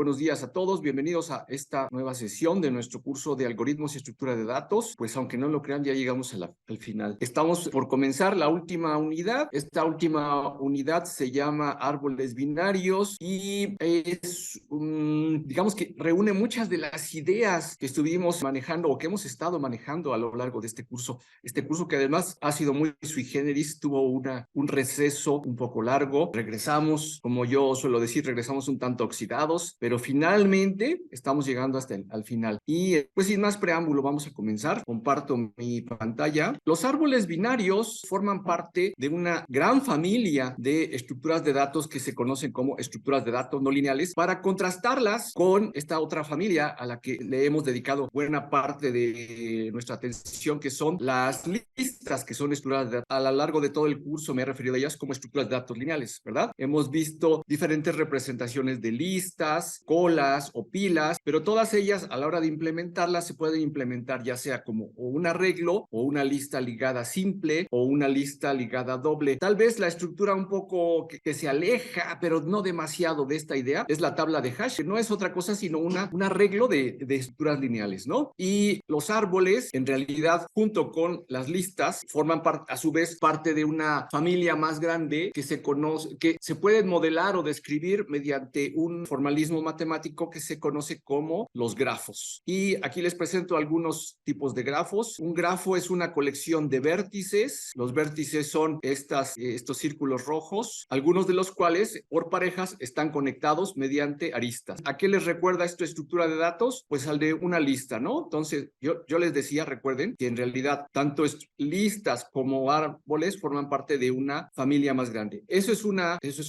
buenos días a todos. Bienvenidos a esta nueva sesión de nuestro curso de algoritmos y estructura de datos. Pues aunque no lo crean, ya llegamos al final. Estamos por comenzar la última unidad. Esta última unidad se llama árboles binarios y es, digamos que reúne muchas de las ideas que estuvimos manejando o que hemos estado manejando a lo largo de este curso. Este curso que además ha sido muy sui generis, tuvo un receso un poco largo. Regresamos, como yo suelo decir, regresamos un tanto oxidados, pero finalmente estamos llegando hasta al final. Y pues sin más preámbulo, vamos a comenzar. Comparto mi pantalla. Los árboles binarios forman parte de una gran familia de estructuras de datos que se conocen como estructuras de datos no lineales, para contrastarlas con esta otra familia a la que le hemos dedicado buena parte de nuestra atención, que son las listas, que son estructuras de datos. A lo largo de todo el curso me he referido a ellas como estructuras de datos lineales, ¿verdad? Hemos visto diferentes representaciones de listas, colas o pilas, pero todas ellas a la hora de implementarlas se pueden implementar ya sea como un arreglo o una lista ligada simple o una lista ligada doble. Tal vez la estructura un poco que se aleja, pero no demasiado de esta idea, es la tabla de hash, que no es otra cosa sino un arreglo de estructuras lineales, ¿no? Y los árboles, en realidad, junto con las listas, forman a su vez parte de una familia más grande que se conoce, que se pueden modelar o describir mediante un formalismo matemático que se conoce como los grafos. Y aquí les presento algunos tipos de grafos. Un grafo es una colección de vértices. Los vértices son estos círculos rojos, algunos de los cuales por parejas están conectados mediante aristas. ¿A qué les recuerda esta estructura de datos? Pues al de una lista, ¿no? Entonces, yo les decía, recuerden que en realidad tanto listas como árboles forman parte de una familia más grande. Eso es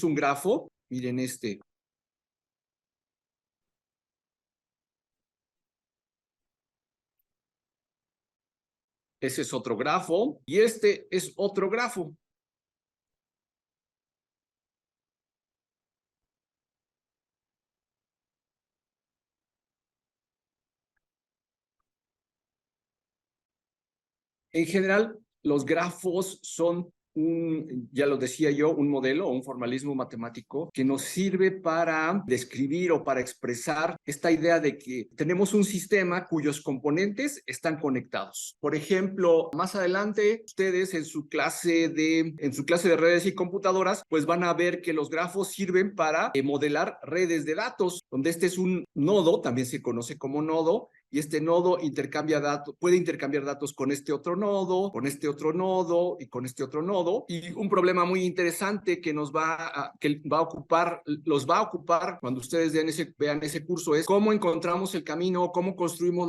un grafo. Miren este. Ese es otro grafo y este es otro grafo. En general, los grafos son ya lo decía yo, un modelo o un formalismo matemático que nos sirve para describir o para expresar esta idea de que tenemos un sistema cuyos componentes están conectados. Por ejemplo, más adelante, ustedes en su clase de redes y computadoras, pues van a ver que los grafos sirven para modelar redes de datos, donde este es un nodo, también se conoce como nodo, y este nodo puede intercambiar datos con este otro nodo, con este otro nodo y con este otro nodo. Y un problema muy interesante que los va a ocupar cuando ustedes vean ese curso es cómo encontramos el camino, cómo construimos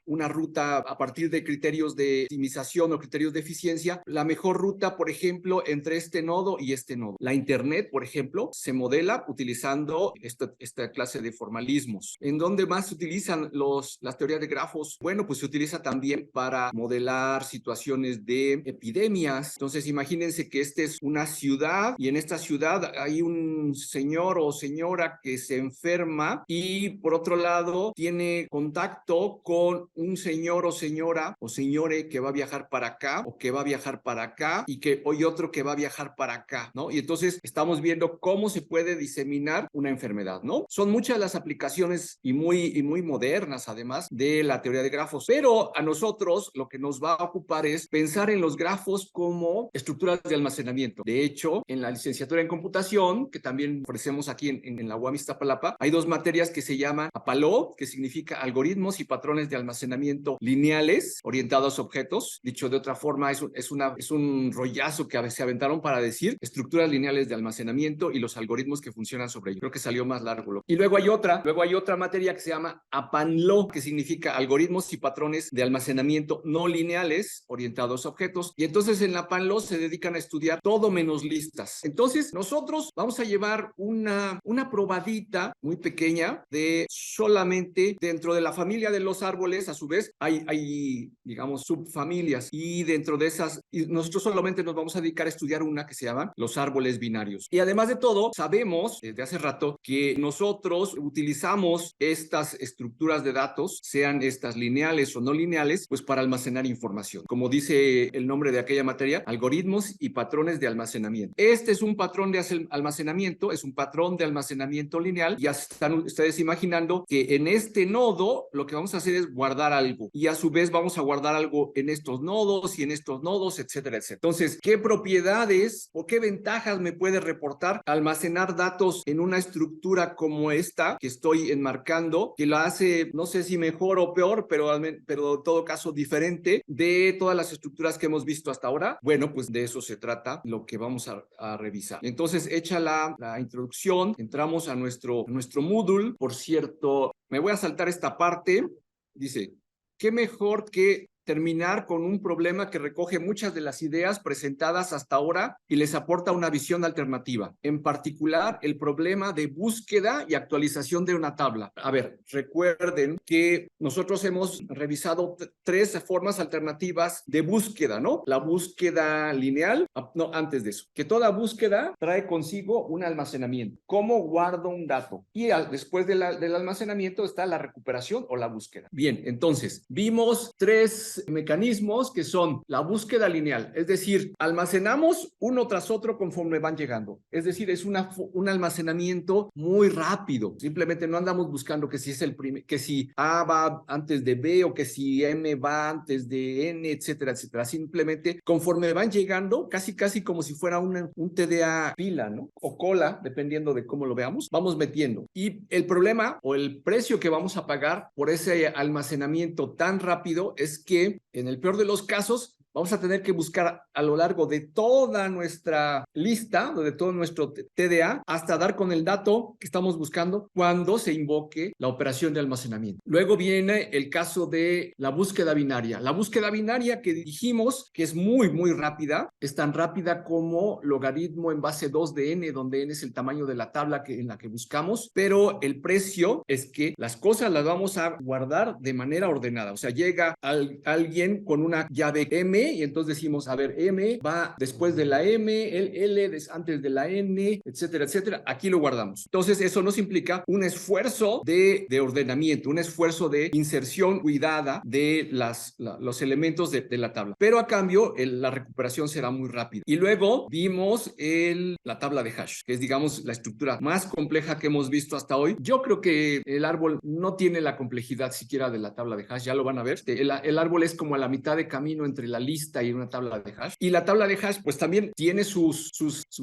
una ruta a partir de criterios de optimización o criterios de eficiencia, la mejor ruta, por ejemplo, entre este nodo y este nodo. La Internet, por ejemplo, se modela utilizando esta clase de formalismos. ¿En dónde más se utilizan las teorías de grafos? Bueno, pues se utiliza también para modelar situaciones de epidemias. Entonces, imagínense que esta es una ciudad y en esta ciudad hay un señor o señora que se enferma y por otro lado tiene contacto con un señor o señora o señore que va a viajar para acá o que va a viajar para acá y hay otro que va a viajar para acá, ¿no? Y entonces estamos viendo cómo se puede diseminar una enfermedad, ¿no? Son muchas las aplicaciones y muy modernas además de la teoría de grafos, pero a nosotros lo que nos va a ocupar es pensar en los grafos como estructuras de almacenamiento. De hecho, en la licenciatura en computación, que también ofrecemos aquí en la UAM Iztapalapa, hay dos materias que se llaman APALO, que significa algoritmos y patrones de almacenamiento lineales orientados a objetos. Dicho de otra forma, es un rollazo que se aventaron para decir estructuras lineales de almacenamiento y los algoritmos que funcionan sobre ello. Creo que salió más largo. Y luego hay otra materia que se llama APANLO, que significa algoritmos y patrones de almacenamiento no lineales orientados a objetos. Y entonces en la APANLO se dedican a estudiar todo menos listas. Entonces nosotros vamos a llevar una probadita muy pequeña de solamente dentro de la familia de los árboles. A su vez hay digamos subfamilias y dentro de esas y nosotros solamente nos vamos a dedicar a estudiar una que se llama los árboles binarios. Y además de todo, sabemos desde hace rato que nosotros utilizamos estas estructuras de datos datos, sean estas lineales o no lineales, pues para almacenar información. Como dice el nombre de aquella materia, algoritmos y patrones de almacenamiento. Este es un patrón de almacenamiento, es un patrón de almacenamiento lineal. Ya están ustedes imaginando que en este nodo lo que vamos a hacer es guardar algo y a su vez vamos a guardar algo en estos nodos y en estos nodos, etcétera, etcétera. Entonces, ¿qué propiedades o qué ventajas me puede reportar almacenar datos en una estructura como esta que estoy enmarcando, que lo hace, no sé si mejor o peor, pero en todo caso diferente de todas las estructuras que hemos visto hasta ahora? Bueno, pues de eso se trata lo que vamos a revisar. Entonces, hecha la introducción, entramos a nuestro Moodle. Por cierto, me voy a saltar esta parte. Dice, ¿qué mejor que terminar con un problema que recoge muchas de las ideas presentadas hasta ahora y les aporta una visión alternativa? En particular, el problema de búsqueda y actualización de una tabla. A ver, recuerden que nosotros hemos revisado tres formas alternativas de búsqueda, ¿no? La búsqueda lineal, no, antes de eso, que toda búsqueda trae consigo un almacenamiento. ¿Cómo guardo un dato? Y después del almacenamiento está la recuperación o la búsqueda. Bien, entonces, vimos tres mecanismos que son la búsqueda lineal, es decir, almacenamos uno tras otro conforme van llegando, es decir, es un almacenamiento muy rápido, simplemente no andamos buscando que si es que si A va antes de B o que si M va antes de N, etcétera, etcétera, simplemente conforme van llegando, casi como si fuera un TDA pila, ¿no? O cola, dependiendo de cómo lo veamos, vamos metiendo. Y el problema o el precio que vamos a pagar por ese almacenamiento tan rápido es que en el peor de los casos vamos a tener que buscar a lo largo de toda nuestra lista, de todo nuestro TDA, hasta dar con el dato que estamos buscando cuando se invoque la operación de almacenamiento. Luego viene el caso de la búsqueda binaria. La búsqueda binaria que dijimos que es muy, muy rápida, es tan rápida como logaritmo en base 2 de n, donde n es el tamaño de la tabla en la que buscamos, pero el precio es que las cosas las vamos a guardar de manera ordenada. O sea, llega alguien con una llave M y entonces decimos, a ver, M va después de la M, el L antes de la N, etcétera, etcétera. Aquí lo guardamos. Entonces, eso nos implica un esfuerzo de ordenamiento, un esfuerzo de inserción cuidada de los elementos de la tabla. Pero a cambio, la recuperación será muy rápida. Y luego vimos la tabla de hash, que es, digamos, la estructura más compleja que hemos visto hasta hoy. Yo creo que el árbol no tiene la complejidad siquiera de la tabla de hash, ya lo van a ver. El árbol es como a la mitad de camino entre la lista y una tabla de hash. Y la tabla de hash pues también tiene sus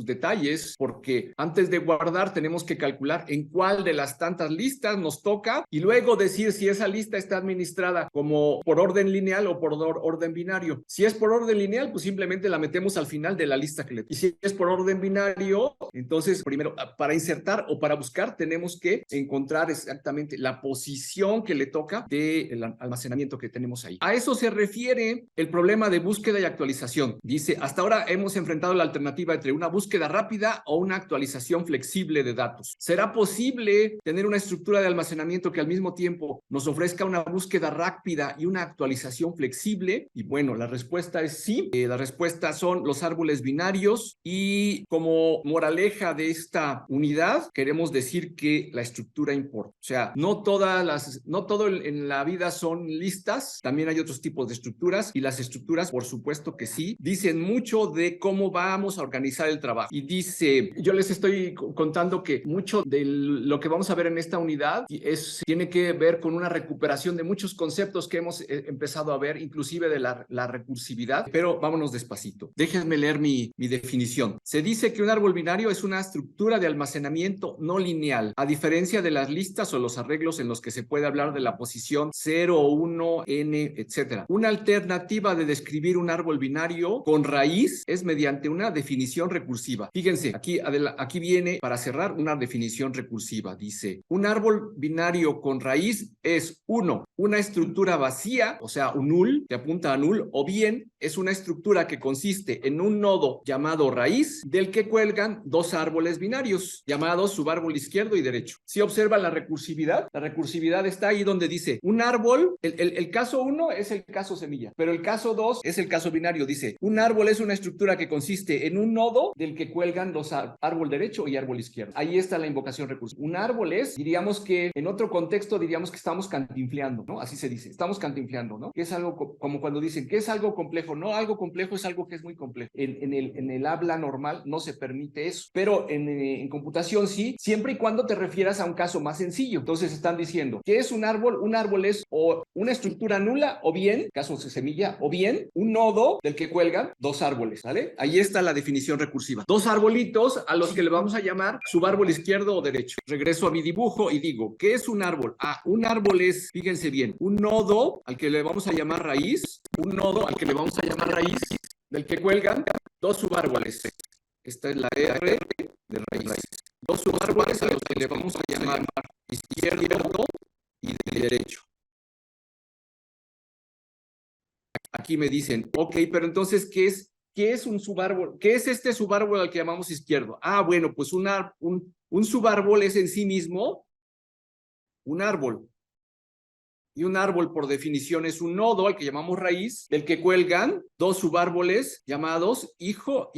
detalles, porque antes de guardar tenemos que calcular en cuál de las tantas listas nos toca y luego decir si esa lista está administrada como por orden lineal o por orden binario. Si es por orden lineal, pues simplemente la metemos al final de la lista que le toca. Y si es por orden binario, entonces primero para insertar o para buscar tenemos que encontrar exactamente la posición que le toca del almacenamiento que tenemos ahí. A eso se refiere el problema de búsqueda y actualización. Dice, hasta ahora hemos enfrentado la alternativa entre una búsqueda rápida o una actualización flexible de datos. ¿Será posible tener una estructura de almacenamiento que al mismo tiempo nos ofrezca una búsqueda rápida y una actualización flexible? Y bueno, la respuesta es sí. La respuesta son los árboles binarios y como moraleja de esta unidad queremos decir que la estructura importa. O sea, no todo en la vida son listas, también hay otros tipos de estructuras y las estructuras, por supuesto que sí, dicen mucho de cómo vamos a organizar el trabajo. Y dice, yo les estoy contando que mucho de lo que vamos a ver en esta unidad tiene que ver con una recuperación de muchos conceptos que hemos empezado a ver, inclusive de la recursividad, pero vámonos despacito. Déjenme leer mi definición. Se dice que un árbol binario es una estructura de almacenamiento no lineal, a diferencia de las listas o los arreglos en los que se puede hablar de la posición 0, 1, n, etcétera. Una alternativa de describir un árbol binario con raíz es mediante una definición recursiva. Fíjense, aquí viene para cerrar una definición recursiva. Dice, un árbol binario con raíz es 1, una estructura vacía, o sea, un null, que apunta a null, o bien es una estructura que consiste en un nodo llamado raíz, del que cuelgan dos árboles binarios, llamados subárbol izquierdo y derecho. Si observan la recursividad está ahí donde dice, un árbol, el caso 1 es el caso semilla, pero el caso 2 es el caso binario. Dice, un árbol es una estructura que consiste en un nodo del que cuelgan los árbol derecho y árbol izquierdo. Ahí está la invocación recursiva. Un árbol es, diríamos que, en otro contexto, diríamos que estamos cantinfleando, ¿no? Así se dice, estamos cantinfleando, ¿no? Que es algo como cuando dicen, ¿qué es algo complejo? No, algo complejo es algo que es muy complejo. En el habla normal no se permite eso, pero en computación sí, siempre y cuando te refieras a un caso más sencillo. Entonces están diciendo, ¿qué es un árbol? Un árbol es o una estructura nula, o bien, caso de semilla, o bien un nodo del que cuelgan dos árboles, ¿vale? Ahí está la definición recursiva. Dos arbolitos a los que le vamos a llamar subárbol izquierdo o derecho. Regreso a mi dibujo y digo, ¿qué es un árbol? Un árbol es, fíjense bien, un nodo al que le vamos a llamar raíz, un nodo al que le vamos a llamar raíz, del que cuelgan dos subárboles. Esta es la R de raíz. Dos subárboles a los que le vamos a llamar izquierdo y derecho. Aquí me dicen, ok, pero entonces, ¿qué es un subárbol? ¿Qué es este subárbol al que llamamos izquierdo? Bueno, pues un subárbol es en sí mismo un árbol. Y un árbol, por definición, es un nodo al que llamamos raíz, del que cuelgan dos subárboles llamados izquierdo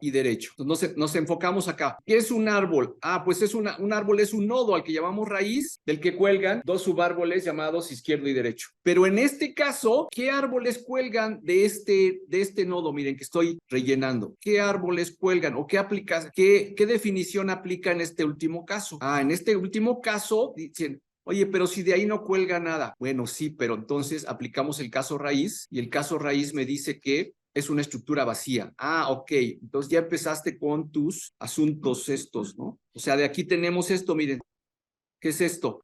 y derecho. Entonces nos enfocamos acá. ¿Qué es un árbol? Pues un árbol es un nodo al que llamamos raíz, del que cuelgan dos subárboles llamados izquierdo y derecho. Pero en este caso, ¿qué árboles cuelgan de este nodo? Miren, que estoy rellenando. ¿Qué árboles cuelgan o qué definición aplica en este último caso? En este último caso, dicen, oye, pero si de ahí no cuelga nada. Bueno, sí, pero entonces aplicamos el caso raíz y el caso raíz me dice que es una estructura vacía. Ok, entonces ya empezaste con tus asuntos estos, ¿no? O sea, de aquí tenemos esto, miren. ¿Qué es esto?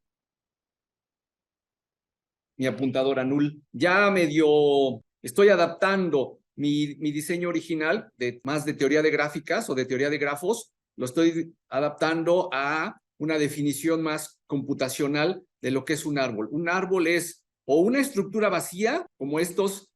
Mi apuntadora null. Ya medio estoy adaptando mi diseño original más de teoría de gráficas o de teoría de grafos, lo estoy adaptando a una definición más computacional de lo que es un árbol. Un árbol es o una estructura vacía, como estos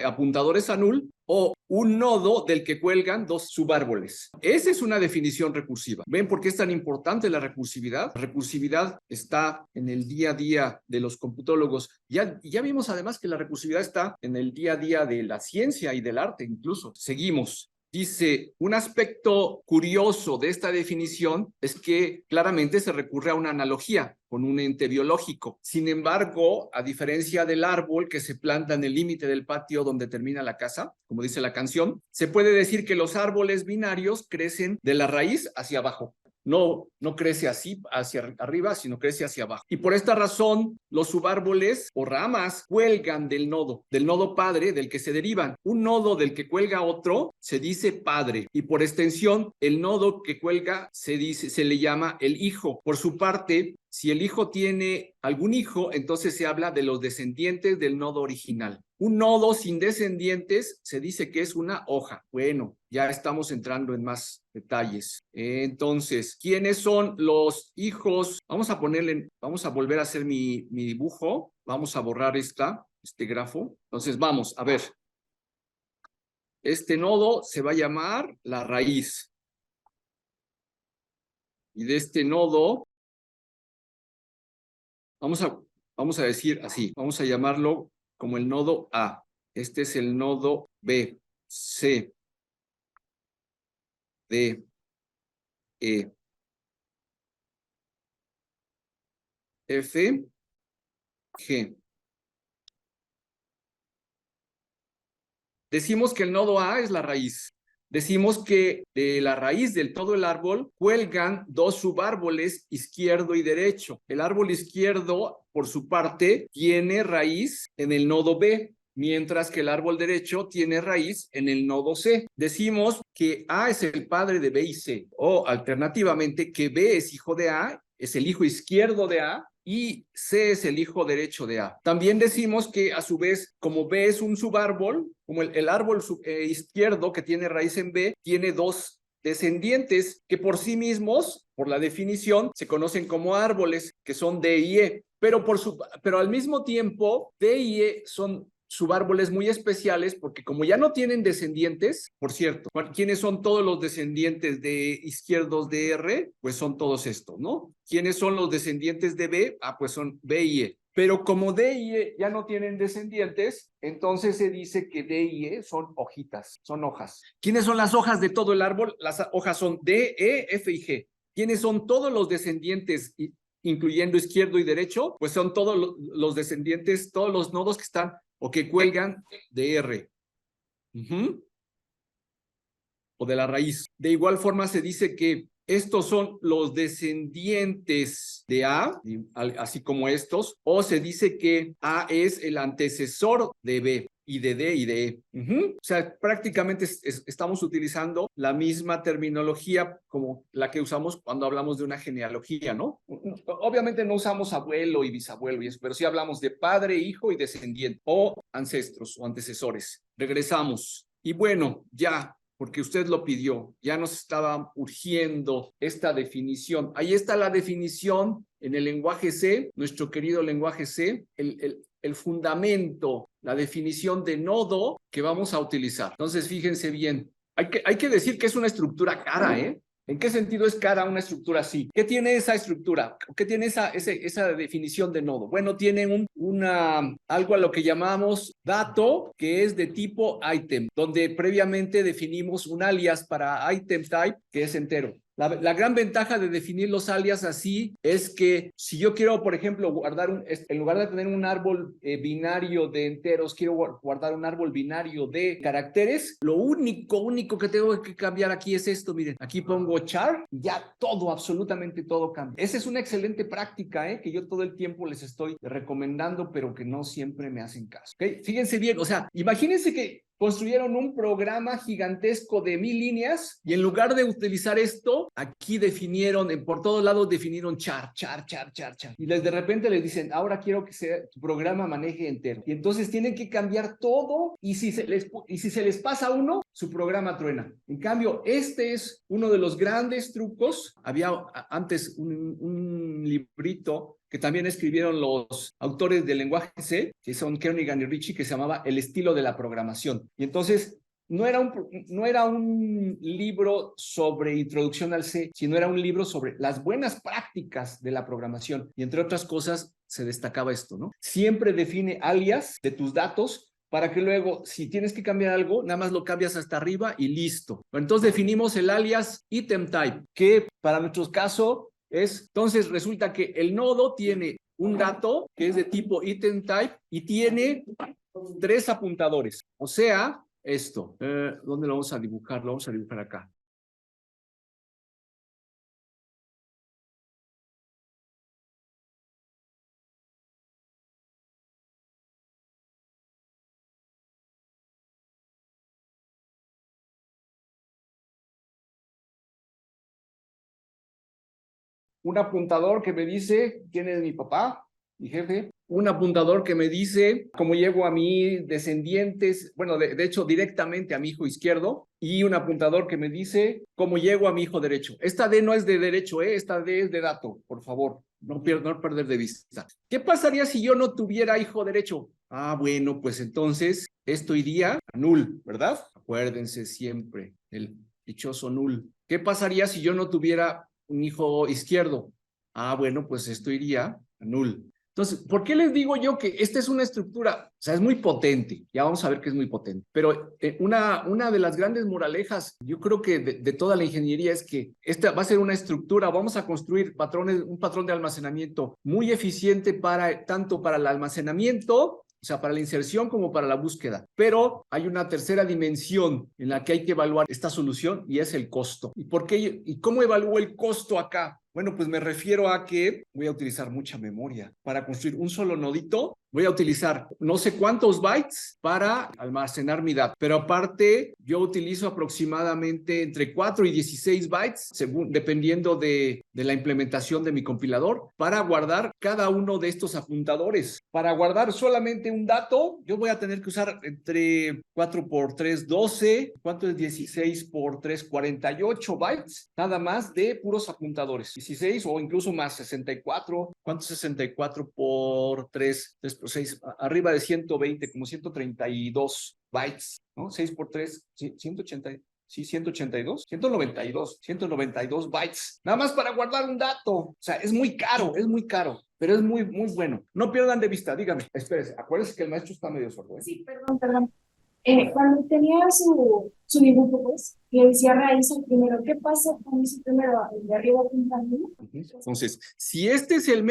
apuntadores a null, o un nodo del que cuelgan dos subárboles. Esa es una definición recursiva. ¿Ven por qué es tan importante la recursividad? La recursividad está en el día a día de los computólogos. Ya vimos además que la recursividad está en el día a día de la ciencia y del arte incluso. Seguimos. Dice, un aspecto curioso de esta definición es que claramente se recurre a una analogía con un ente biológico. Sin embargo, a diferencia del árbol que se planta en el límite del patio donde termina la casa, como dice la canción, se puede decir que los árboles binarios crecen de la raíz hacia abajo. No crece así hacia arriba, sino crece hacia abajo. Y por esta razón, los subárboles o ramas cuelgan del nodo padre del que se derivan. Un nodo del que cuelga otro se dice padre. Y por extensión, el nodo que cuelga se le llama el hijo. Por su parte, si el hijo tiene algún hijo, entonces se habla de los descendientes del nodo original. Un nodo sin descendientes se dice que es una hoja. Bueno, ya estamos entrando en más detalles. Entonces, ¿quiénes son los hijos? Vamos a volver a hacer mi dibujo. Vamos a borrar este grafo. Entonces, vamos a ver. Este nodo se va a llamar la raíz. Y de este nodo vamos a decir así, vamos a llamarlo como el nodo A. Este es el nodo B, C, D, E, F, G. Decimos que el nodo A es la raíz. Decimos que de la raíz del todo el árbol cuelgan dos subárboles, izquierdo y derecho. El árbol izquierdo, por su parte, tiene raíz en el nodo B, mientras que el árbol derecho tiene raíz en el nodo C. Decimos que A es el padre de B y C, o alternativamente que B es hijo de A, es el hijo izquierdo de A, y C es el hijo derecho de A. También decimos que a su vez, como B es un subárbol, como el árbol izquierdo que tiene raíz en B, tiene dos descendientes que por sí mismos, por la definición, se conocen como árboles, que son D y E. Pero al mismo tiempo, D y E son subárboles muy especiales porque como ya no tienen descendientes, por cierto, ¿quiénes son todos los descendientes de izquierdos de R? Pues son todos estos, ¿no? ¿Quiénes son los descendientes de B? Pues son B y E. Pero como D y E ya no tienen descendientes, entonces se dice que D y E son hojitas, son hojas. ¿Quiénes son las hojas de todo el árbol? Las hojas son D, E, F y G. ¿Quiénes son todos los descendientes, incluyendo izquierdo y derecho? Pues son todos los descendientes, todos los nodos que están o que cuelgan de R. O de la raíz. De igual forma se dice que estos son los descendientes de A, así como estos, o se dice que A es el antecesor de B y de D y de E. O sea, prácticamente estamos utilizando la misma terminología como la que usamos cuando hablamos de una genealogía, ¿no? Obviamente no usamos abuelo y bisabuelo y eso, pero sí hablamos de padre, hijo y descendiente, o ancestros o antecesores. Regresamos. Y bueno, ya, porque usted lo pidió, ya nos estaba urgiendo esta definición. Ahí está la definición en el lenguaje C, nuestro querido lenguaje C, el fundamento, la definición de nodo que vamos a utilizar. Entonces, fíjense bien, hay que decir que es una estructura cara, ¿eh? ¿En qué sentido es cara una estructura así? ¿Qué tiene esa estructura? ¿Qué tiene esa definición de nodo? Bueno, tiene algo a lo que llamamos dato, que es de tipo item, donde previamente definimos un alias para item type, que es entero. La gran ventaja de definir los alias así es que si yo quiero, por ejemplo, en lugar de tener un árbol binario de enteros, quiero guardar un árbol binario de caracteres, lo único que tengo que cambiar aquí es esto, miren, aquí pongo char, ya todo, absolutamente todo cambia. Esa es una excelente práctica, que yo todo el tiempo les estoy recomendando, pero que no siempre me hacen caso. ¿Okay? Fíjense bien, o sea, imagínense que construyeron un programa gigantesco de 1000 líneas y en lugar de utilizar esto, aquí por todos lados definieron char. Y de repente les dicen, ahora quiero que tu programa maneje entero. Y entonces tienen que cambiar todo y si se les pasa uno, su programa truena. En cambio, este es uno de los grandes trucos. Había antes un librito que también escribieron los autores del lenguaje C, que son Kernighan y Ritchie, que se llamaba El estilo de la programación. Y entonces no era un libro sobre introducción al C, sino era un libro sobre las buenas prácticas de la programación. Y entre otras cosas, se destacaba esto, ¿no? Siempre define alias de tus datos para que luego, si tienes que cambiar algo, nada más lo cambias hasta arriba y listo. Entonces definimos el alias item type, que para nuestro caso entonces resulta que el nodo tiene un dato que es de tipo item type y tiene 3 apuntadores. O sea, esto. ¿Dónde lo vamos a dibujar? Lo vamos a dibujar acá. Un apuntador que me dice quién es mi papá, mi jefe. Un apuntador que me dice cómo llego a mis descendientes, bueno, de hecho directamente a mi hijo izquierdo, y un apuntador que me dice cómo llego a mi hijo derecho. Esta D no es de derecho, esta D es de dato, por favor, no perder de vista. ¿Qué pasaría si yo no tuviera hijo derecho? Ah, bueno, pues entonces esto iría a null, ¿verdad? Acuérdense siempre, el dichoso null. ¿Qué pasaría si yo no tuviera un hijo izquierdo? Ah, bueno, pues esto iría a null. Entonces, ¿por qué les digo yo que esta es una estructura? O sea, es muy potente. Ya vamos a ver que es muy potente. Pero una de las grandes moralejas, yo creo que de toda la ingeniería es que esta va a ser una estructura. Vamos a construir un patrón de almacenamiento muy eficiente tanto para el almacenamiento, o sea, para la inserción como para la búsqueda. Pero hay una tercera dimensión en la que hay que evaluar esta solución y es el costo. ¿Y por qué? ¿Y cómo evalúo el costo acá? Bueno, pues me refiero a que voy a utilizar mucha memoria. Para construir un solo nodito, voy a utilizar no sé cuántos bytes para almacenar mi dato. Pero aparte, yo utilizo aproximadamente entre 4 y 16 bytes, dependiendo de la implementación de mi compilador, para guardar cada uno de estos apuntadores. Para guardar solamente un dato, yo voy a tener que usar entre 4 por 3, 12. ¿Cuánto es 16 por 3? 48 bytes, nada más de puros apuntadores. 16 o incluso más, 64. ¿Cuánto es 64 por 3? 3 por 6, arriba de 120, como 132 bytes, ¿no? 6 por 3, 180, Sí, 182, 192 bytes. Nada más para guardar un dato. O sea, es muy caro, pero es muy, muy bueno. No pierdan de vista, dígame. Espérese, acuérdense que el maestro está medio sordo, ¿eh? Sí, perdón. Cuando tenía su dibujo, pues, le decía raíz al primero. ¿Qué pasa con ese primero? ¿El de arriba apuntando? Entonces, si este es el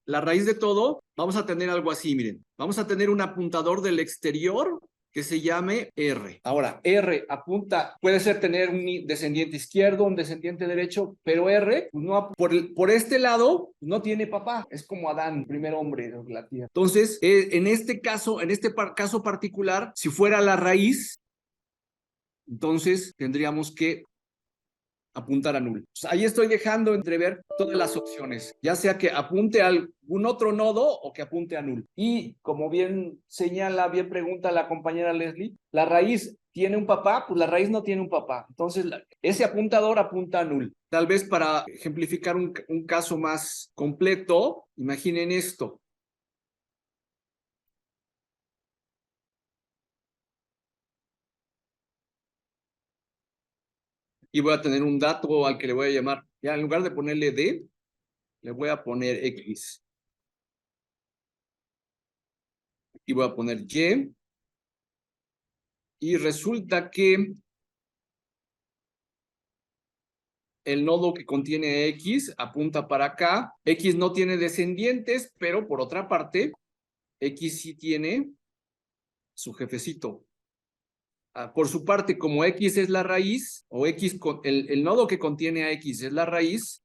la raíz de todo, vamos a tener algo así, miren. Vamos a tener un apuntador del exterior que se llame R. Ahora, R apunta, puede ser tener un descendiente izquierdo, un descendiente derecho, pero R, pues no, por este lado, no tiene papá. Es como Adán, primer hombre de la tierra. Entonces, en este caso, caso particular, si fuera la raíz, entonces tendríamos que apuntar a null. Pues ahí estoy dejando entrever todas las opciones, ya sea que apunte a algún otro nodo o que apunte a null. Y como bien señala, bien pregunta la compañera Leslie, la raíz tiene un papá, pues la raíz no tiene un papá. Entonces, ese apuntador apunta a null. Tal vez para ejemplificar un caso más completo, imaginen esto. Y voy a tener un dato al que le voy a llamar, ya en lugar de ponerle D, le voy a poner X. Y voy a poner Y. Y resulta que el nodo que contiene X apunta para acá. X no tiene descendientes, pero por otra parte, X sí tiene su jefecito. Por su parte, como X es la raíz, o X, el nodo que contiene a X es la raíz,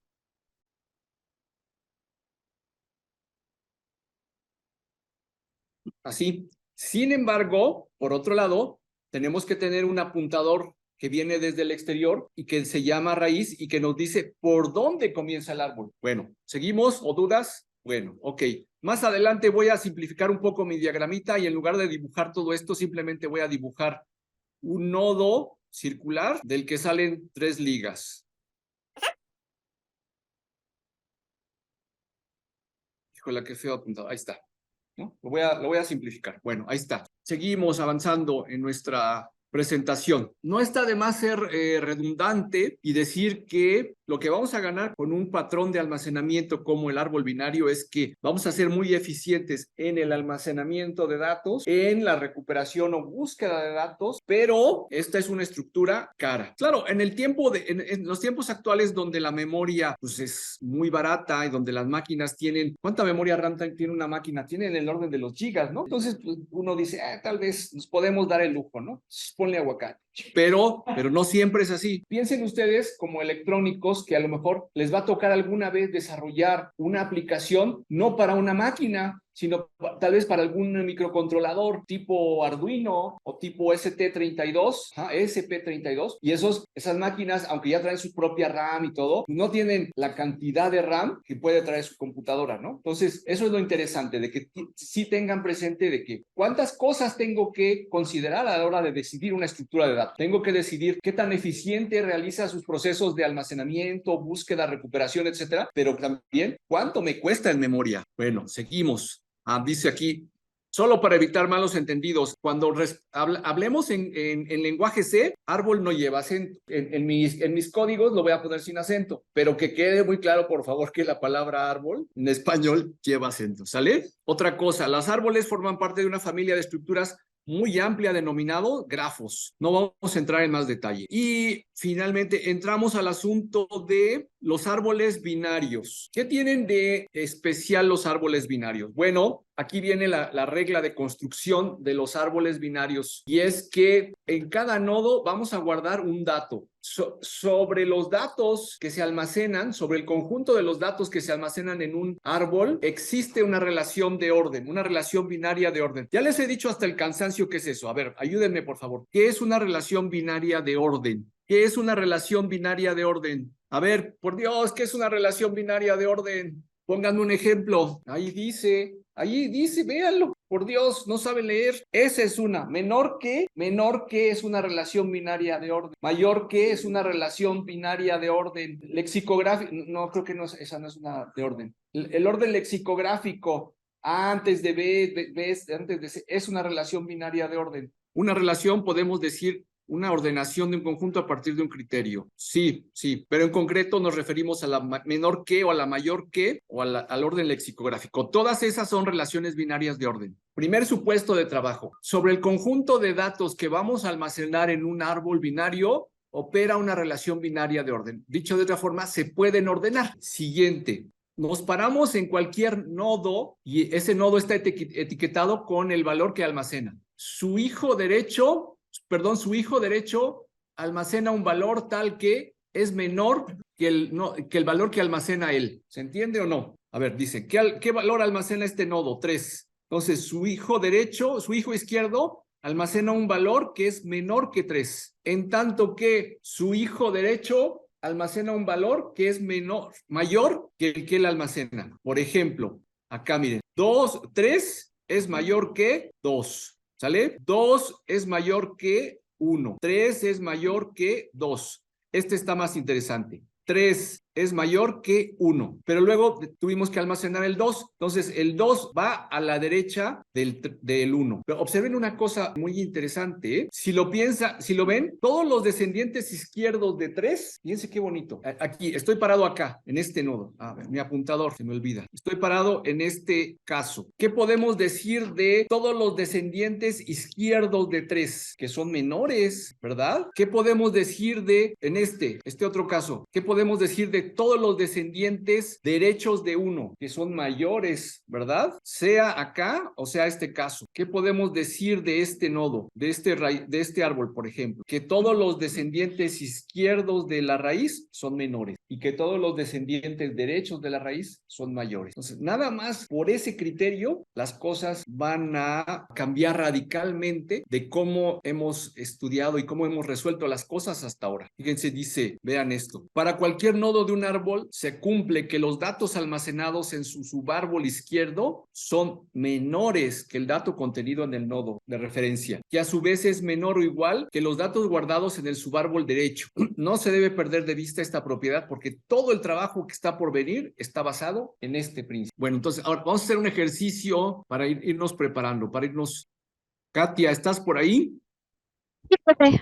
así. Sin embargo, por otro lado, tenemos que tener un apuntador que viene desde el exterior y que se llama raíz y que nos dice por dónde comienza el árbol. Bueno, ¿seguimos o dudas? Bueno, ok. Más adelante voy a simplificar un poco mi diagramita y en lugar de dibujar todo esto, simplemente voy a dibujar un nodo circular del que salen 3 ligas. Híjole, qué feo apuntado. Ahí está. ¿No? Lo voy a simplificar. Bueno, ahí está. Seguimos avanzando en nuestra presentación. No está de más ser redundante y decir que lo que vamos a ganar con un patrón de almacenamiento como el árbol binario es que vamos a ser muy eficientes en el almacenamiento de datos, en la recuperación o búsqueda de datos, pero esta es una estructura cara. Claro, en los tiempos actuales donde la memoria pues, es muy barata y donde las máquinas tienen, ¿cuánta memoria RAM tiene una máquina? Tienen el orden de los gigas, ¿no? Entonces pues, uno dice, tal vez nos podemos dar el lujo, ¿no? Ponle aguacate. Pero no siempre es así. Piensen ustedes como electrónicos que a lo mejor les va a tocar alguna vez desarrollar una aplicación no para una máquina, sino tal vez para algún microcontrolador tipo Arduino o tipo ST32, SP32, y esas máquinas, aunque ya traen su propia RAM y todo, no tienen la cantidad de RAM que puede traer su computadora, ¿no? Entonces, eso es lo interesante, de que sí tengan presente de que cuántas cosas tengo que considerar a la hora de decidir una estructura de datos. Tengo que decidir qué tan eficiente realiza sus procesos de almacenamiento, búsqueda, recuperación, etcétera, pero también cuánto me cuesta en memoria. Bueno, seguimos. Dice aquí, solo para evitar malos entendidos, cuando hablemos en lenguaje C, árbol no lleva acento. En mis códigos lo voy a poner sin acento, pero que quede muy claro, por favor, que la palabra árbol en español lleva acento, ¿sale? Otra cosa, los árboles forman parte de una familia de estructuras muy amplia denominado grafos. No vamos a entrar en más detalle. Y finalmente entramos al asunto de los árboles binarios. ¿Qué tienen de especial los árboles binarios? Bueno, aquí viene la regla de construcción de los árboles binarios y es que en cada nodo vamos a guardar un dato. Sobre los datos que se almacenan, sobre el conjunto de los datos que se almacenan en un árbol, existe una relación de orden, una relación binaria de orden. Ya les he dicho hasta el cansancio qué es eso. A ver, ayúdenme por favor. ¿Qué es una relación binaria de orden? ¿Qué es una relación binaria de orden? A ver, por Dios, ¿qué es una relación binaria de orden? Pónganme un ejemplo. Ahí dice, véanlo. Por Dios, no saben leer. Esa es una. Menor que es una relación binaria de orden. Mayor que es una relación binaria de orden. Lexicográfico, no, creo que no, esa no es una de orden. El orden lexicográfico antes de B, antes de C, es una relación binaria de orden. Una relación, podemos decir, una ordenación de un conjunto a partir de un criterio. Sí, sí, pero en concreto nos referimos a la menor que o a la mayor que o al orden lexicográfico. Todas esas son relaciones binarias de orden. Primer supuesto de trabajo. Sobre el conjunto de datos que vamos a almacenar en un árbol binario, opera una relación binaria de orden. Dicho de otra forma, se pueden ordenar. Siguiente. Nos paramos en cualquier nodo y ese nodo está etiquetado con el valor que almacena. Su hijo derecho almacena un valor tal que es menor que el valor que almacena él. ¿Se entiende o no? A ver, dice, ¿qué valor almacena este nodo? 3. Entonces, su hijo izquierdo almacena un valor que es menor que 3, en tanto que su hijo derecho almacena un valor que es mayor que el que él almacena. Por ejemplo, acá miren, 3 es mayor que 2, ¿sale? 2 es mayor que 1, 3 es mayor que 2. Este está más interesante. 3 es mayor que 1, pero luego tuvimos que almacenar el 2, entonces el 2 va a la derecha del 1. Pero observen una cosa muy interesante, ¿eh? Si lo ven, todos los descendientes izquierdos de 3, fíjense qué bonito. Aquí, estoy parado acá, en este nodo. A ver, mi apuntador, se me olvida. Estoy parado en este caso. ¿Qué podemos decir de todos los descendientes izquierdos de 3? Que son menores, ¿verdad? ¿Qué podemos decir en este otro caso? ¿Qué podemos decir de todos los descendientes derechos de 1, que son mayores, ¿verdad? Sea acá o sea este caso. ¿Qué podemos decir de este nodo, de este árbol, por ejemplo? Que todos los descendientes izquierdos de la raíz son menores y que todos los descendientes derechos de la raíz son mayores. Entonces, nada más por ese criterio, las cosas van a cambiar radicalmente de cómo hemos estudiado y cómo hemos resuelto las cosas hasta ahora. Fíjense, dice, vean esto, para cualquier nodo de un árbol se cumple que los datos almacenados en su subárbol izquierdo son menores que el dato contenido en el nodo de referencia, que a su vez es menor o igual que los datos guardados en el subárbol derecho. No se debe perder de vista esta propiedad porque todo el trabajo que está por venir está basado en este principio. Bueno, entonces ahora vamos a hacer un ejercicio para irnos preparando, para irnos. Katia, ¿estás por ahí? Sí, profe.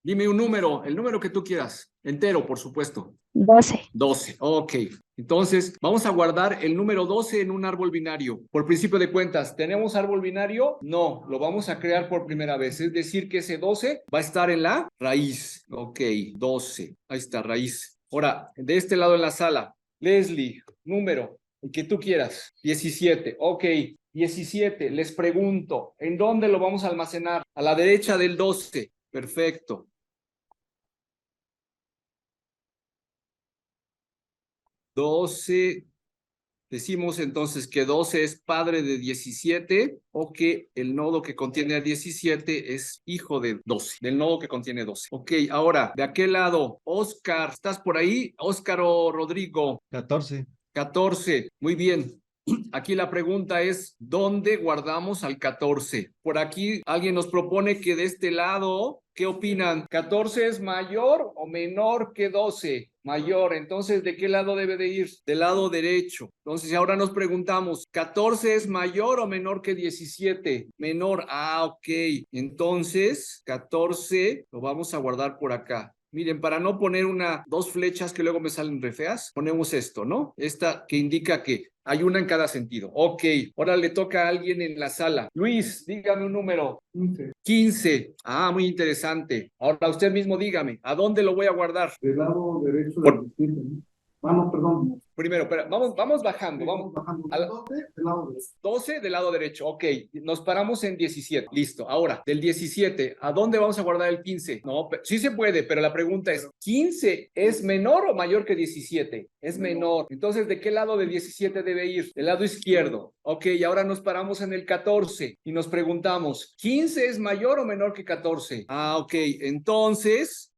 Dime un número, el número que tú quieras, entero, por supuesto. 12. 12, ok. Entonces, vamos a guardar el número 12 en un árbol binario. Por principio de cuentas, ¿tenemos árbol binario? No, lo vamos a crear por primera vez. Es decir, que ese 12 va a estar en la raíz. Ok, 12. Ahí está, raíz. Ahora, de este lado en la sala, Leslie, número, el que tú quieras. 17, ok. 17, les pregunto, ¿en dónde lo vamos a almacenar? A la derecha del 12. Perfecto. 12, decimos entonces que 12 es padre de 17 o que el nodo que contiene a 17 es hijo de 12, del nodo que contiene 12. Ok, ahora, de aquel lado, Oscar, ¿estás por ahí? Oscar o Rodrigo. 14. 14, muy bien. Aquí la pregunta es, ¿dónde guardamos al 14? Por aquí alguien nos propone que de este lado, ¿qué opinan? ¿14 es mayor o menor que 12? Mayor, entonces, ¿de qué lado debe de ir? Del lado derecho. Entonces, ahora nos preguntamos, ¿14 es mayor o menor que 17? Menor, ok. Entonces, 14 lo vamos a guardar por acá. Miren, para no poner dos flechas que luego me salen re feas, ponemos esto, ¿no? Esta que indica que hay una en cada sentido. Ok, ahora le toca a alguien en la sala. Luis, dígame un número. 15. 15. Ah, muy interesante. Ahora usted mismo dígame, ¿a dónde lo voy a guardar? Del lado derecho del 17, ¿no? Vamos, perdón. Primero, espera, vamos bajando. Vamos bajando. a la- 12 del lado derecho. 12 del lado derecho. Ok, nos paramos en 17. Listo. Ahora, del 17, ¿a dónde vamos a guardar el 15? No, sí se puede, pero la pregunta es, ¿15 es menor o mayor que 17? Es menor. Entonces, ¿de qué lado del 17 debe ir? Del lado izquierdo. Ok, y ahora nos paramos en el 14 y nos preguntamos, ¿15 es mayor o menor que 14? Ah, ok. Entonces,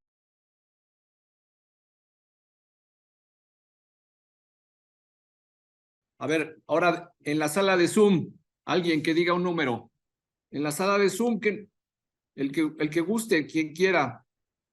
a ver, ahora en la sala de Zoom, alguien que diga un número. En la sala de Zoom, el que guste, quien quiera.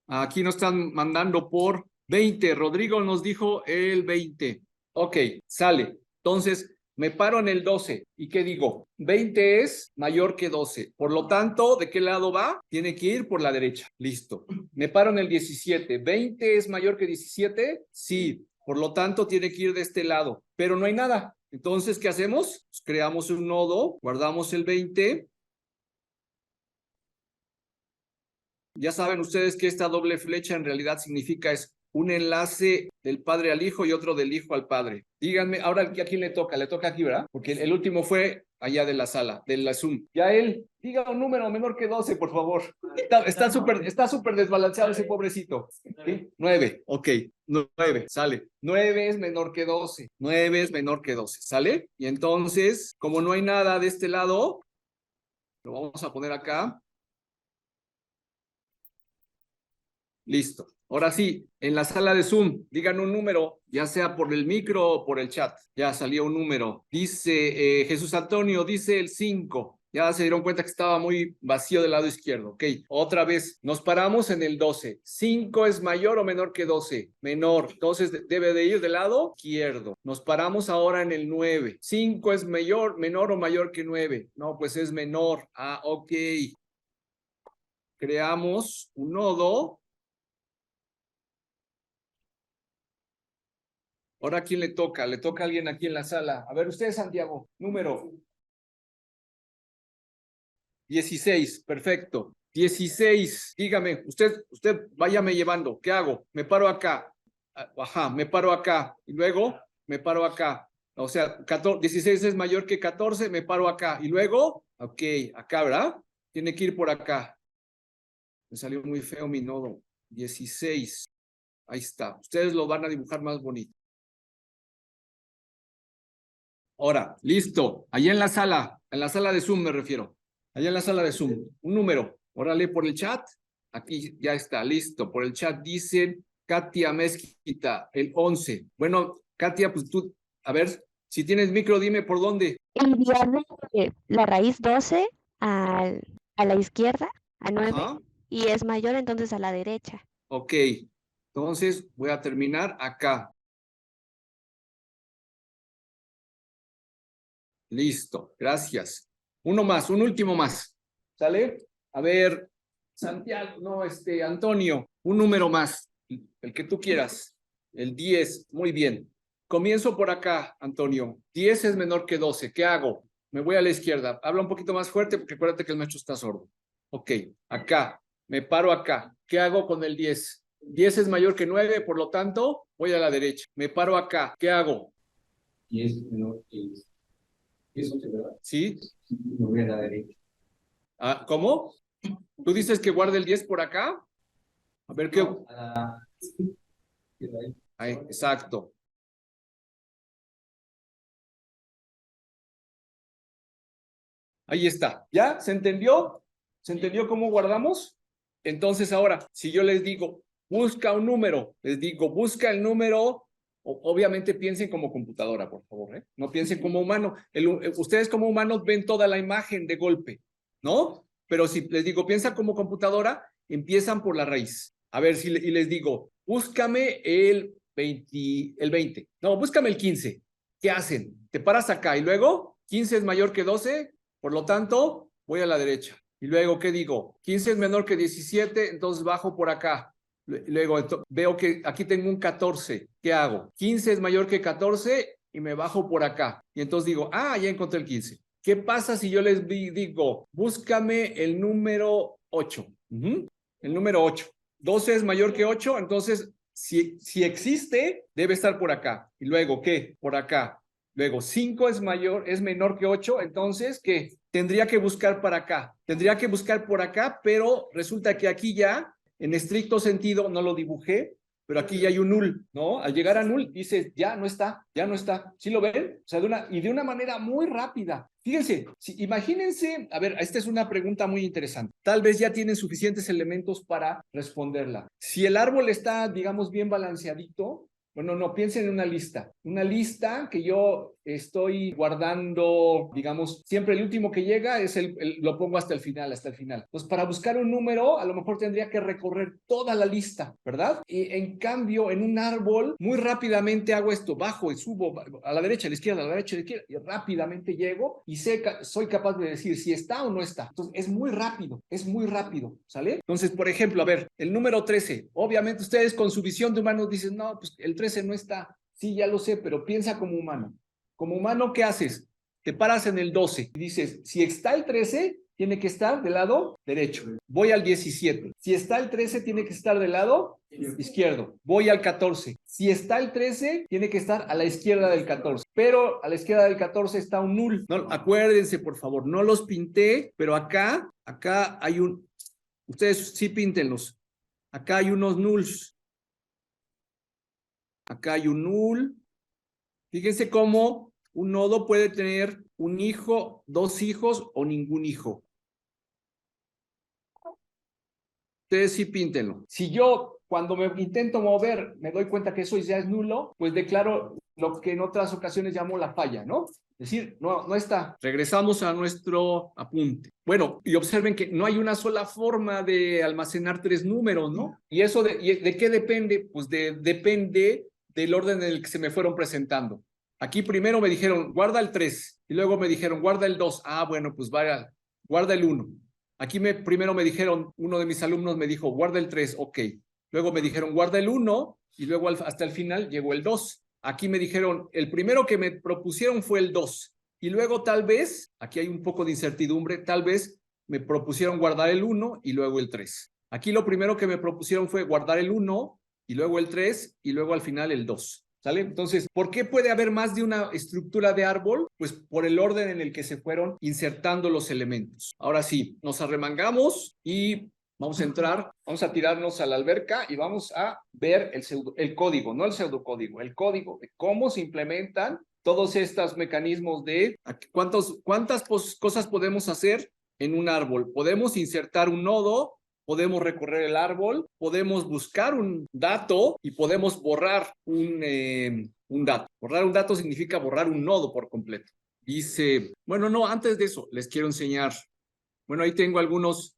Aquí nos están mandando por 20. Rodrigo nos dijo el 20. Ok, sale. Entonces, me paro en el 12. ¿Y qué digo? 20 es mayor que 12. Por lo tanto, ¿de qué lado va? Tiene que ir por la derecha. Listo. Me paro en el 17. ¿20 es mayor que 17? Sí. Por lo tanto, tiene que ir de este lado. Pero no hay nada. Entonces, ¿qué hacemos? Pues creamos un nodo, guardamos el 20. Ya saben ustedes que esta doble flecha en realidad significa es un enlace del padre al hijo y otro del hijo al padre. Díganme, ahora ¿a quién le toca? Le toca aquí, ¿verdad? Porque el último fue allá de la sala, de la Zoom. Ya él, diga un número menor que 12, por favor. Está súper desbalanceado ese pobrecito. ¿Sí? 9, ok. 9, sale. 9 es menor que 12. 9 es menor que 12, ¿sale? Y entonces, como no hay nada de este lado, lo vamos a poner acá. Listo. Ahora sí, en la sala de Zoom, digan un número, ya sea por el micro o por el chat. Ya salió un número. Dice Jesús Antonio, dice el 5. Ya se dieron cuenta que estaba muy vacío del lado izquierdo. Ok, otra vez, nos paramos en el 12. 5 es mayor o menor que 12. Menor, entonces debe de ir del lado izquierdo. Nos paramos ahora en el 9. 5 es menor o mayor que 9. No, pues es menor. Ah, ok. Creamos un nodo. Ahora, ¿a quién le toca? Le toca a alguien aquí en la sala. A ver, usted, Santiago, número 16, perfecto. 16, dígame, usted váyame llevando. ¿Qué hago? Me paro acá. Ajá, me paro acá. Y luego me paro acá. O sea, 16 es mayor que 14, me paro acá. Y luego, ok, acá, ¿verdad? Tiene que ir por acá. Me salió muy feo mi nodo. 16. Ahí está. Ustedes lo van a dibujar más bonito. Ahora, listo. Allá en la sala de Zoom me refiero. Allá en la sala de Zoom, un número. Órale por el chat. Aquí ya está, listo. Por el chat dice Katia Mezquita, el 11. Bueno, Katia, pues tú, a ver, si tienes micro, dime por dónde. Iría de la raíz 12 a la izquierda, a 9, Ajá, y es mayor entonces a la derecha. ok. Entonces voy a terminar acá. Listo, gracias. Uno más, un último más. ¿Sale? A ver, Santiago, no, Antonio, un número más, el que tú quieras. El 10, muy bien. Comienzo por acá, Antonio. 10 es menor que 12. ¿Qué hago? Me voy a la izquierda. Habla un poquito más fuerte porque acuérdate que el maestro está sordo. Ok, acá. Me paro acá. ¿Qué hago con el 10? 10 es mayor que 9, por lo tanto, voy a la derecha. Me paro acá. ¿Qué hago? 10 menor que 10. Eso es verdad. ¿Sí? Me voy a la derecha. Ah, ¿cómo? ¿Tú dices que guarde el 10 por acá? A ver qué. No, Ahí, exacto. Ahí está. ¿Ya? ¿Se entendió? ¿Se entendió cómo guardamos? Entonces ahora, si yo les digo, busca un número, les digo, busca el número, obviamente piensen como computadora, por favor, ¿eh? No piensen como humano. Ustedes como humanos ven toda la imagen de golpe, ¿no? Pero si les digo, piensa como computadora, empiezan por la raíz. A ver, y les digo, búscame el 20. No, búscame el 15. ¿Qué hacen? Te paras acá y luego, 15 es mayor que 12, por lo tanto, voy a la derecha. Y luego, ¿qué digo? 15 es menor que 17, entonces bajo por acá. Luego veo que aquí tengo un 14. ¿Qué hago? 15 es mayor que 14 y me bajo por acá. Y entonces digo, ah, ya encontré el 15. ¿Qué pasa si yo les digo, búscame el número 8? El número 8. 12 es mayor que 8, entonces si existe, debe estar por acá. Y luego, ¿qué? Por acá. Luego, 5 es menor que 8, entonces, ¿qué? Tendría que buscar para acá. Tendría que buscar por acá, pero resulta que aquí ya, en estricto sentido, no lo dibujé, pero aquí ya hay un null, ¿no? Al llegar a null, dices, ya no está, ya no está. ¿Sí lo ven? O sea, de una manera muy rápida. Fíjense, imagínense, a ver, esta es una pregunta muy interesante. Tal vez ya tienen suficientes elementos para responderla. Si el árbol está, digamos, bien balanceadito, Bueno, no, piensen en una lista. Una lista que yo estoy guardando, digamos, siempre el último que llega es lo pongo hasta el final, hasta el final. Pues para buscar un número, a lo mejor tendría que recorrer toda la lista, ¿verdad? Y en cambio, en un árbol, muy rápidamente hago esto, bajo y subo a la derecha, a la izquierda, a la derecha, a la izquierda, y rápidamente llego y soy capaz de decir si está o no está. Entonces, es muy rápido, ¿sale? Entonces, por ejemplo, a ver, el número 13, obviamente ustedes con su visión de humanos dicen, no, pues el 13 no está. Sí, ya lo sé, pero piensa como humano. Como humano, ¿qué haces? Te paras en el 12 y dices, si está el 13, tiene que estar del lado derecho. Voy al 17. Si está el 13, tiene que estar del lado izquierdo. Voy al 14. Si está el 13, tiene que estar a la izquierda del 14. Pero a la izquierda del 14 está un null. No, acuérdense, por favor, no los pinté, pero acá hay un... Ustedes sí píntenlos. Acá hay unos nulls. Acá hay un null. Fíjense cómo un nodo puede tener un hijo, dos hijos o ningún hijo. Ustedes sí píntenlo. Si yo, cuando me intento mover, me doy cuenta que eso ya es nulo, pues declaro lo que en otras ocasiones llamo la falla, ¿no? Es decir, no está. Regresamos a nuestro apunte. Bueno, y observen que no hay una sola forma de almacenar tres números, ¿no? ¿Y eso de qué depende? Pues depende del orden en el que se me fueron presentando. Aquí primero me dijeron, guarda el 3, y luego me dijeron, guarda el 2. Ah, bueno, pues vaya, guarda el 1. Aquí primero me dijeron, uno de mis alumnos me dijo, guarda el 3, ok. Luego me dijeron, guarda el 1, y luego hasta el final llegó el 2. Aquí me dijeron, el primero que me propusieron fue el 2. Y luego tal vez, aquí hay un poco de incertidumbre, tal vez me propusieron guardar el 1 y luego el 3. Aquí lo primero que me propusieron fue guardar el 1 y luego el 3 y luego al final el 2. ¿Sale? Entonces, ¿por qué puede haber más de una estructura de árbol? Pues por el orden en el que se fueron insertando los elementos. Ahora sí, nos arremangamos y vamos a entrar, vamos a tirarnos a la alberca y vamos a ver el código, no el pseudocódigo, el código de cómo se implementan todos estos mecanismos de cuántas cosas podemos hacer en un árbol. Podemos insertar un nodo, podemos recorrer el árbol, podemos buscar un dato y podemos borrar un dato. Borrar un dato significa borrar un nodo por completo. Dice, bueno, no, antes de eso les quiero enseñar. Bueno, ahí tengo algunos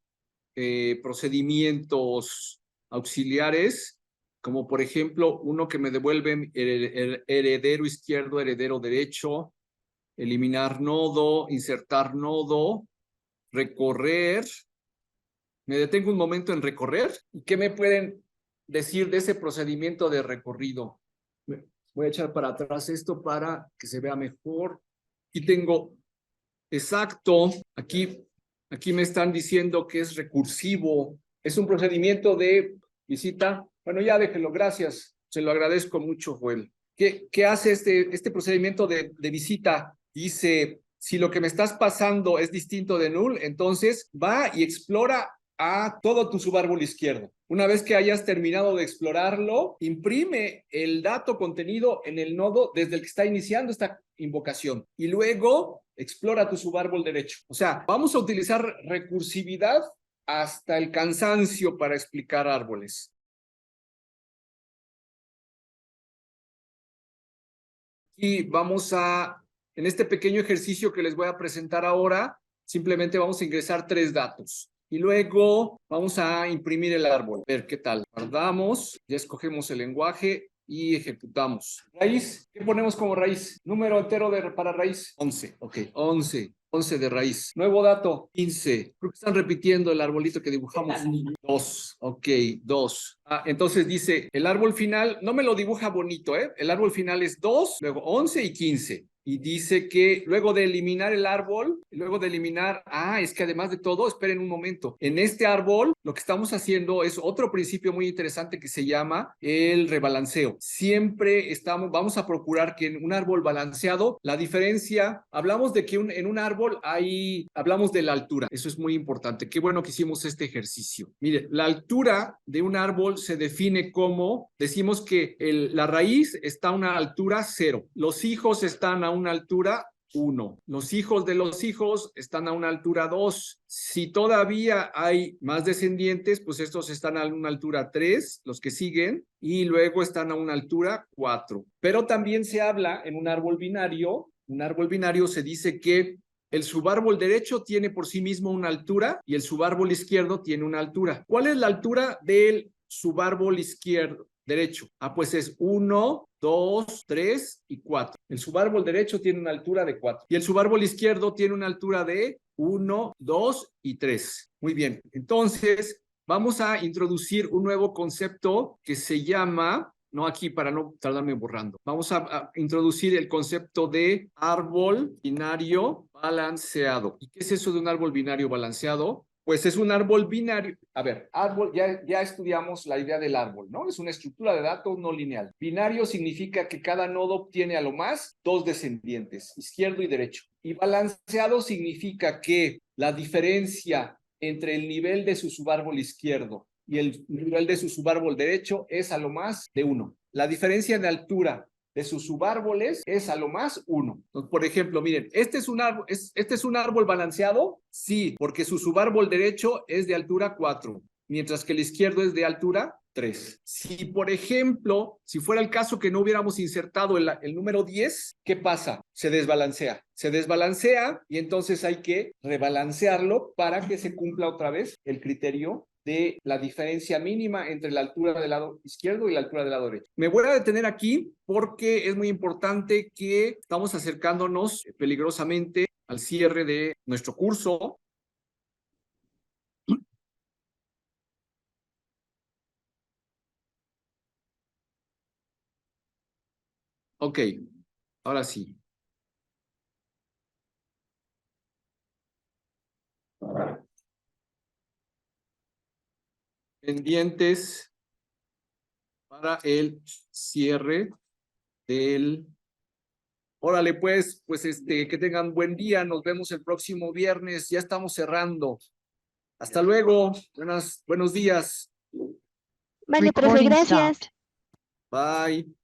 procedimientos auxiliares, como por ejemplo uno que me devuelve heredero izquierdo, heredero derecho, eliminar nodo, insertar nodo, recorrer. Me detengo un momento en recorrer. ¿Y qué me pueden decir de ese procedimiento de recorrido? Voy a echar para atrás esto para que se vea mejor. Aquí tengo exacto. Aquí me están diciendo que es recursivo. Es un procedimiento de visita. Bueno, ya déjenlo. Gracias. Se lo agradezco mucho, Joel. ¿Qué hace este procedimiento de visita? Dice, si lo que me estás pasando es distinto de null, entonces va y explora a todo tu subárbol izquierdo. Una vez que hayas terminado de explorarlo, imprime el dato contenido en el nodo desde el que está iniciando esta invocación y luego explora tu subárbol derecho. O sea, vamos a utilizar recursividad hasta el cansancio para explicar árboles. Y vamos en este pequeño ejercicio que les voy a presentar ahora, simplemente vamos a ingresar 3 datos. Y luego vamos a imprimir el árbol. A ver qué tal. Guardamos, ya escogemos el lenguaje y ejecutamos. Raíz, ¿qué ponemos como raíz? Número entero para raíz. 11, ok, 11 de raíz. Nuevo dato, 15. Creo que están repitiendo el arbolito que dibujamos. 2, ok, 2. Entonces dice, el árbol final, no me lo dibuja bonito, ¿eh? El árbol final es 2, luego 11 y 15. Y dice que luego de eliminar el árbol, es que además de todo, esperen un momento, en este árbol lo que estamos haciendo es otro principio muy interesante que se llama el rebalanceo. Siempre vamos a procurar que en un árbol balanceado, la diferencia, hablamos de que en un árbol hablamos de la altura, eso es muy importante, qué bueno que hicimos este ejercicio. Mire, la altura de un árbol se define como, decimos que la raíz está a una altura 0, los hijos están a una altura 1. Los hijos de los hijos están a una altura 2. Si todavía hay más descendientes, pues estos están a una altura 3, los que siguen, y luego están a una altura 4. Pero también se habla en un árbol binario se dice que el subárbol derecho tiene por sí mismo una altura y el subárbol izquierdo tiene una altura. ¿Cuál es la altura del subárbol izquierdo? Derecho. Pues es 1, 2, 3 y 4. El subárbol derecho tiene una altura de 4. Y el subárbol izquierdo tiene una altura de 1, 2 y 3. Muy bien. Entonces, vamos a introducir un nuevo concepto que se llama, no aquí para no tardarme borrando, vamos a introducir el concepto de árbol binario balanceado. ¿Y qué es eso de un árbol binario balanceado? Pues es un árbol binario. A ver, árbol, ya estudiamos la idea del árbol, ¿no? Es una estructura de datos no lineal. Binario significa que cada nodo tiene a lo más 2 descendientes, izquierdo y derecho. Y balanceado significa que la diferencia entre el nivel de su subárbol izquierdo y el nivel de su subárbol derecho es a lo más de 1. La diferencia de altura de sus subárboles es a lo más 1. Entonces, por ejemplo, miren, ¿este es un árbol balanceado? Sí, porque su subárbol derecho es de altura 4, mientras que el izquierdo es de altura 3. Si, por ejemplo, si fuera el caso que no hubiéramos insertado el número 10, ¿qué pasa? Se desbalancea. Se desbalancea y entonces hay que rebalancearlo para que se cumpla otra vez el criterio de la diferencia mínima entre la altura del lado izquierdo y la altura del lado derecho. Me voy a detener aquí porque es muy importante que estamos acercándonos peligrosamente al cierre de nuestro curso. Ok, ahora sí. Pendientes para el cierre del... Órale, pues que tengan buen día. Nos vemos el próximo viernes. Ya estamos cerrando. Hasta luego. Buenos días. Vale, profe, gracias. Bye.